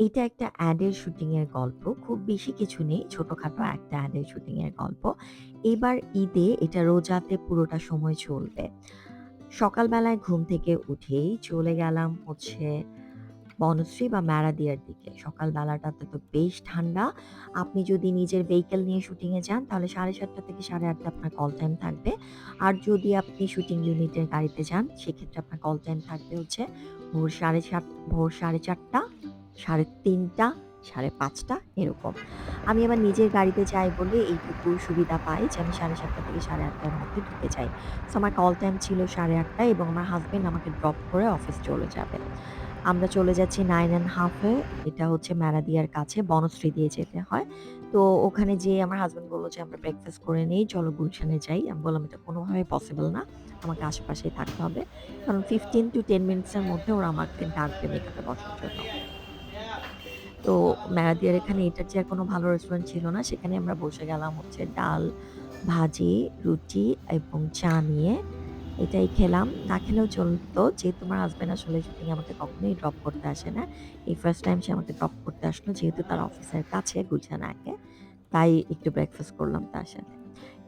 এইটা একটা অ্যাডের শুটিং এর গল্প। খুব বেশি কিছু নেই। ছোটখাটো একটা অ্যাডের শুটিং এর গল্প। এবার ঈদে এটা রোজাতে পুরোটা সময় চলবে। সকালবেলায় ঘুম থেকে উঠেই চলে গেলাম হচ্ছে বনশ্রী বা ম্যারাদিয়ার দিকে। সকালবেলাটাতে তো বেশ ঠান্ডা। আপনি যদি নিজের ভেহিকল নিয়ে শুটিং এ যান তাহলে 7:30 থেকে 8:30 আপনার কল টাইম থাকবে। আর যদি আপনি শুটিং ইউনিটের গাড়িতে যান সেক্ষেত্রে আপনার কল টাইম থাকবে হচ্ছে ভোর 7:30 ভোর 4:30, 3:30, 5:30 এরকম। আমি আমার নিজের গাড়িতে যাই বলে এইটুকু সুবিধা পাই যে আমি 7:30 থেকে 8:30 র মধ্যে ঢুকে যাই। সো আমার কল টাইম ছিল 8:30 এবং আমার হাসব্যান্ড আমাকে ড্রপ করে অফিস চলে যাবে। আমরা চলে যাচ্ছি 9 1/2 এ। এটা হচ্ছে ম্যারাদিয়ার কাছে বনশ্রী দিয়ে যেতে হয়। তো ওখানে যেয়ে আমার হাসব্যান্ড বলল যে, "আমরা ব্রেকফাস্ট করে নেই। চলো গুলশানে যাই।" আমি বললাম, "এটা কোনোভাবেই পসিবল না। আমাকে আশেপাশেই থাকতে হবে।" কারণ 15 to 10 মিনিটস এর মধ্যে ওরা আমাকে ডাকবে মেকআপে বসার জন্য। তো ম্যারাদিয়ার এখানে এটার চেয়ে আর কোনো ভালো রেস্টুরেন্ট ছিল না। সেখানে আমরা বসে গেলাম হচ্ছে ডাল, ভাজি, রুটি এবং চা নিয়ে। এটাই খেলাম। না খেলেও চলতো। যেহেতু আমার হাসব্যান্ড আসলে শুটিং এ আমাকে কখনোই ড্রপ করতে আসে না। এই ফার্স্ট টাইম সে আমাকে ড্রপ করতে আসলো যেহেতু তার অফিসের কাছে গুলশান আগে। তাই একটু ব্রেকফাস্ট করলাম তার সাথে।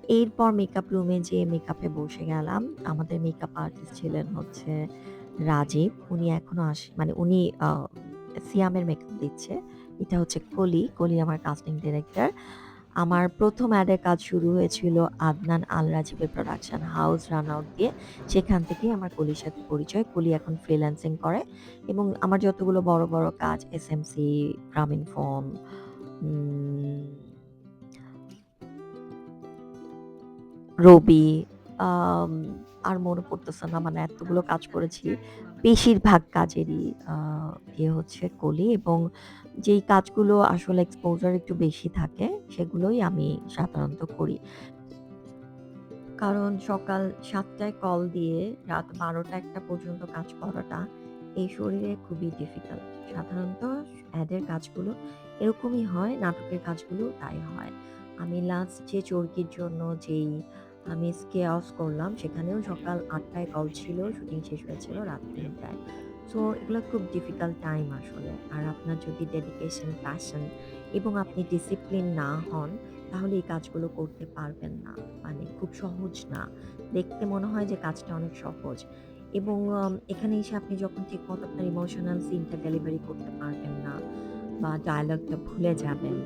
এরপর মেকআপ রুমে যেয়ে মেকআপে বসে গেলাম। আমাদের মেকআপ আর্টিস্ট ছিলেন হচ্ছে রাজীব। উনি এখনো মানে উনি সিয়ামের মেকআপ দিচ্ছে। এটা হচ্ছে কলি। কলি আমার কাস্টিং ডিরেক্টর। আমার ১ম অ্যাডের কাজ শুরু হয়েছিল আদনান আল রাজীবের প্রোডাকশন হাউস রান-আউট দিয়ে। সেখান থেকেই আমার কলির সাথে পরিচয়। কলি এখন ফ্রিল্যান্সিং করে এবং আমার যতগুলো বড়, বড় কাজ এসএমসি, গ্রামীণফোন, উম রবি, আম আর মনে পড়তেছে না মানে এতগুলো কাজ করেছি। বেশিরভাগ কাজেরই আ হচ্ছে কলি এবং যেই কাজগুলো আসলে এক্সপোজার একটু বেশি থাকে সেগুলোই আমি সাধারণত করি। কারণ সকাল ৭ টায় কল দিয়ে রাত ১২টা-১টা পর্যন্ত কাজ করাটা এই শরীরে খুবই ডিফিকাল্ট। সাধারণত অ্যাডের কাজগুলো এরকমই হয়, নাটকের কাজগুলোও তাই হয়। আমি লাস্ট যে চরকির জন্য যেই মিস কেওস করলাম সেখানেও সকাল ৮ টায় কল ছিল, শুটিং শেষ হয়েছিল রাত ৩ টায়। সো এগুলা খুব ডিফিকাল্ট টাইম আসলে। আর আপনার যদি ডেডিকেশন, প্যাশন এবং আপনি ডিসিপ্লিন না হন তাহলে এই কাজগুলো করতে পারবেন না। মানে খুব সহজ না। দেখতে মনে হয় যে কাজটা অনেক সহজ এবং এখানে এসে আপনি যখন ঠিকমতো আপনার ইমোশনাল সিনটা ডেলিভারি করতে পারবেন না বা ডায়ালগটা ভুলে যাবেন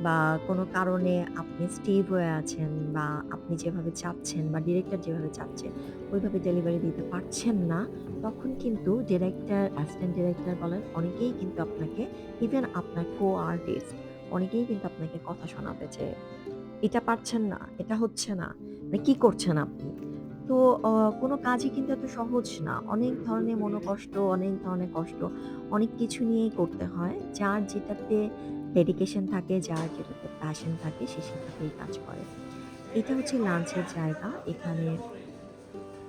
বা কোনো কারণে আপনি স্টিভ হয়ে আছেন বা আপনি যেভাবে চাচ্ছেন বা ডিরেক্টর যেভাবে চাচ্ছে ওইভাবে ডেলিভারি দিতে পারছেন না, তখন কিন্তু ডিরেক্টর, অ্যাসিস্ট্যান্ট ডিরেক্টর বলেন অনেকেই কিন্তু আপনাকে ইভেন আপনার কো-আর্টিস্ট অনেকেই কিন্তু আপনাকে কথা শোনাবে যে এটা পারছেন না, এটা হচ্ছে না। মানে কি করছেন আপনি? তো অ কোনো কাজই কিন্তু এত সহজ না। অনেক ধরনের মনোকষ্ট, অনেক ধরনের কষ্ট, অনেক কিছু নিয়েই করতে হয়। যার যেটাতে ডেডিকেশন থাকে, যার যেটাতে প্যাশন থাকে সে সেটাতেই কাজ করে। এটা হচ্ছে লাঞ্চের জায়গা। এখানে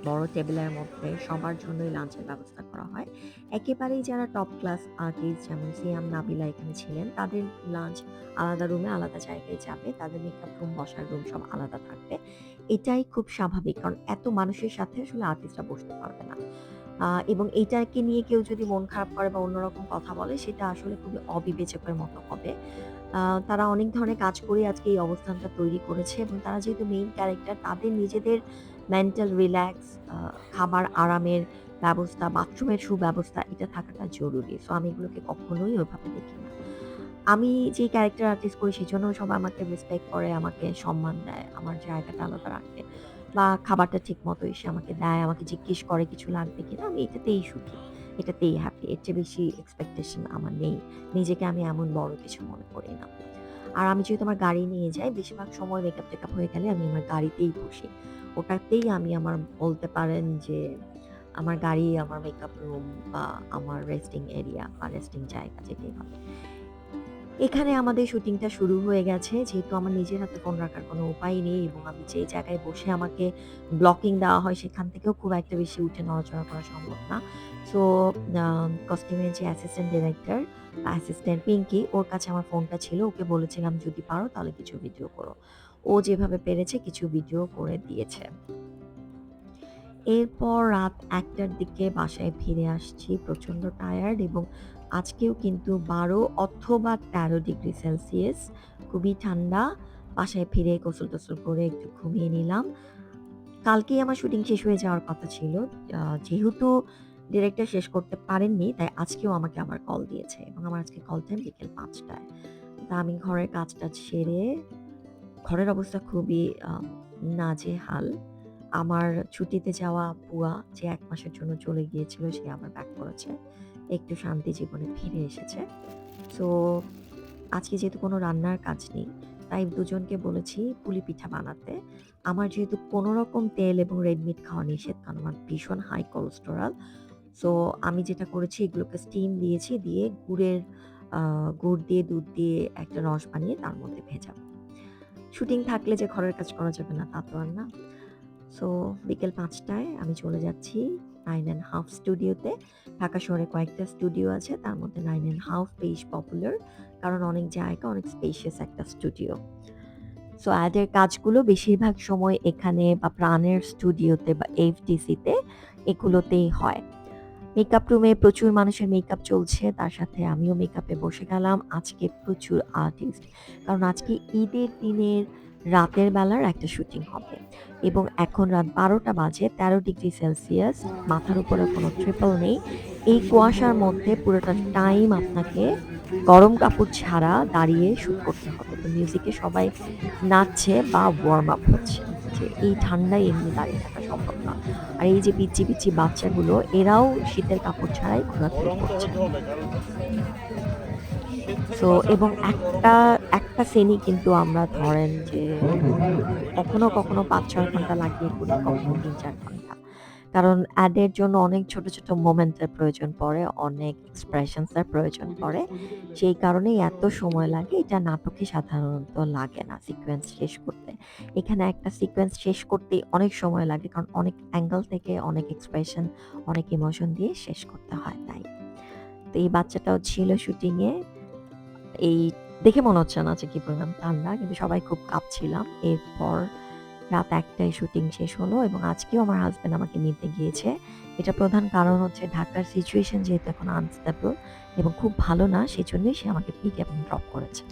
বড় টেবিলের মধ্যে সবার জন্যই লাঞ্চের ব্যবস্থা করা হয়। একেবারেই যারা টপ ক্লাস আর্টিস্ট যেমন সিয়াম, নাবিলা এখানে ছিলেন, তাদের লাঞ্চ আলাদা রুমে আলাদা জায়গায় যাবে। তাদের মেকআপ রুম, বসার রুম সব আলাদা থাকবে। এটাই খুব স্বাভাবিক। কারণ এত মানুষের সাথে আসলে আর্টিস্টরা বসতে পারবে না। এবং এইটাকে নিয়ে কেউ যদি মন খারাপ করে বা অন্যরকম কথা বলে সেটা আসলে খুবই অবিবেচকের মতো হবে। আ তারা অনেক ধরনের কাজ করে আজকে এই অবস্থানটা তৈরি করেছে এবং তারা যেহেতু মেইন ক্যারেক্টার তাদের নিজেদের মেন্টাল রিল্যাক্স, খাবার আরামের ব্যবস্থা, বাথরুমের সুব্যবস্থা এটা থাকাটা জরুরি। সো আমি এগুলোকে কখনোই ওইভাবে দেখি না। আমি যেই ক্যারেক্টার আর্টিস্ট করি সেজন্য সবাই আমাকে রেসপেক্ট করে, আমাকে সম্মান দেয়, আমার জায়গাটা আলাদা রাখে বা খাবারটা ঠিকমতো এসে আমাকে দেয়, আমাকে জিজ্ঞেস করে কিছু লাগবে কিনা। আমি এটাতেই সুখী, এটাতেই হ্যাপি। এর চেয়ে বেশি এক্সপেকটেশন আমার নেই। নিজেকে আমি এমন বড় কিছু মনে করি না। আর আমি যেহেতু আমার গাড়ি নিয়ে যাই, বেশিরভাগ সময় মেকআপ-টেকআপ হয়ে গেলে আমি আমার গাড়িতেই বসি। ওটাতেই আমি আমার বলতে পারেন যে আমার গাড়ি আমার মেকআপ রুম বা আমার রেস্টিং এরিয়া বা রেস্টিং জায়গা যেটাই বলে। এখানে আমাদের শুটিংটা শুরু হয়ে গেছে। যেহেতু আমার নিজের হাতে ফোন রাখার কোনো উপায় নেই এবং আমি যে জায়গায় বসে আমাকে ব্লকিং দেওয়া হয় সেখান থেকেও খুব একটা বেশি উঠে নড়াচড়া করা সম্ভব না। সো আ কস্টিউমের যে অ্যাসিস্ট্যান্ট ডিরেক্টর, অ্যাসিস্ট্যান্ট পিঙ্কি ওর কাছে আমার ফোনটা ছিল। ওকে বলেছিলাম যদি পারো তাহলে কিছু ভিডিও করো। ও যেভাবে পেরেছে কিছু ভিডিও করে দিয়েছে। এরপর রাত ১ টার দিকে বাসায় ফিরে আসছি প্রচন্ড টায়ার্ড এবং আজকেও কিন্তু ১২ অথবা ১৩ ডিগ্রি সেলসিয়াস, খুবই ঠান্ডা। বাসায় ফিরে গোসল-টোসল করে একটু ঘুমিয়ে নিলাম। কালকেই আমার শুটিং শেষ হয়ে যাওয়ার কথা ছিল। যেহেতু ডিরেক্টর শেষ করতে পারেননি, তাই আজকেও আমাকে আবার কল দিয়েছে এবং আমার আজকে কল টাইম বিকেল ৫ টায়। তো আমি ঘরের কাজ-টাজ সেরে, ঘরের অবস্থা খুবই নাজেহাল। আমার ছুটিতে যাওয়া বুয়া যে ১ মাসের জন্য চলে গিয়েছিল, সে আবার ব্যাক করেছে। একটু শান্তি জীবনে ফিরে এসেছে। সো আজকে যেহেতু কোনো রান্নার কাজ নেই, তাই দুজনকে বলেছি পুলি পিঠা বানাতে। আমার যেহেতু কোনো রকম তেল এবং রেড মিট খাওয়া নিষেধ, কারণ আমার ভীষণ হাই কোলেস্টেরল। সো আমি যেটা করেছি, এগুলোকে স্টিম দিয়েছি, দিয়ে গুড় দিয়ে দুধ দিয়ে একটা রস বানিয়ে তার মধ্যে ভেজাবো। শুটিং থাকলে যে ঘরের কাজ করা যাবে না তা তো আর না। সো বিকেল ৫ টায় আমি চলে যাচ্ছি 9 1/2 স্টুডিওতে। ঢাকা শহরে কয়েকটা স্টুডিও আছে, তার মধ্যে 9 1/2 বেশ পপুলার, কারণ অনেক জায়গা, অনেক স্পেশিয়াস একটা স্টুডিও। সো অ্যাডের কাজগুলো বেশিরভাগ সময় এখানে বা প্রাণের স্টুডিওতে বা এফডিসিতে এগুলোতেই হয়। মেকআপ রুমে প্রচুর মানুষের মেকআপ চলছে, তার সাথে আমিও মেকআপে বসে গেলাম। আজকে প্রচুর আর্টিস্ট, কারণ আজকে ঈদের দিনের রাতের বেলার একটা শুটিং হবে এবং এখন রাত ১২টা বাজে, ১৩ ডিগ্রি সেলসিয়াস, মাথার উপরে কোনো ট্রিপল নেই। এই কুয়াশার মধ্যে পুরোটা টাইম আপনাকে গরম কাপড় ছাড়া দাঁড়িয়ে শুট করতে হবে। তো মিউজিকে সবাই নাচছে বা ওয়ার্ম আপ হচ্ছে, যে এই ঠান্ডায় এমনি দাঁড়িয়ে থাকা সম্ভব না। আর এই যে পিচ্চি, পিচ্চি বাচ্চাগুলো, এরাও শীতের কাপড় ছাড়াই ঘোরাঘুরি করছে। সো এবং একটা সিনই কিন্তু আমরা ধরেন যে কখনো, কখনো ৫-৬ ঘন্টা লাগিয়ে করি, কখনো ৩-৪ ঘন্টা। কারণ অ্যাডের জন্য অনেক ছোট, ছোট মোমেন্ট এর প্রয়োজন পড়ে, অনেক এক্সপ্রেশনস এর প্রয়োজন পড়ে। সেই কারণেই এত সময় লাগে। এটা নাটকে সাধারণত লাগে না সিকোয়েন্স শেষ করতে। এখানে একটা সিকোয়েন্স শেষ করতেই অনেক সময় লাগে, কারণ অনেক অ্যাঙ্গেল থেকে অনেক এক্সপ্রেশন, অনেক ইমোশন দিয়ে শেষ করতে হয় তাই। তো এই বাচ্চাটাও ছিল শুটিং এ। এই দেখে মনে হচ্ছে না যে কি পরিমাণ ঠান্ডা, কিন্তু সবাই খুব কাঁপছিলাম। এরপর রাত ১ টায় শুটিং শেষ হলো এবং আজকেও আমার হাসব্যান্ড আমাকে নিতে গিয়েছে। এটার প্রধান কারণ হচ্ছে ঢাকার সিচুয়েশন যেহেতু এখন আনস্টেবল এবং খুব ভালো না, সেজন্যই সে আমাকে পিক এবং ড্রপ করেছে।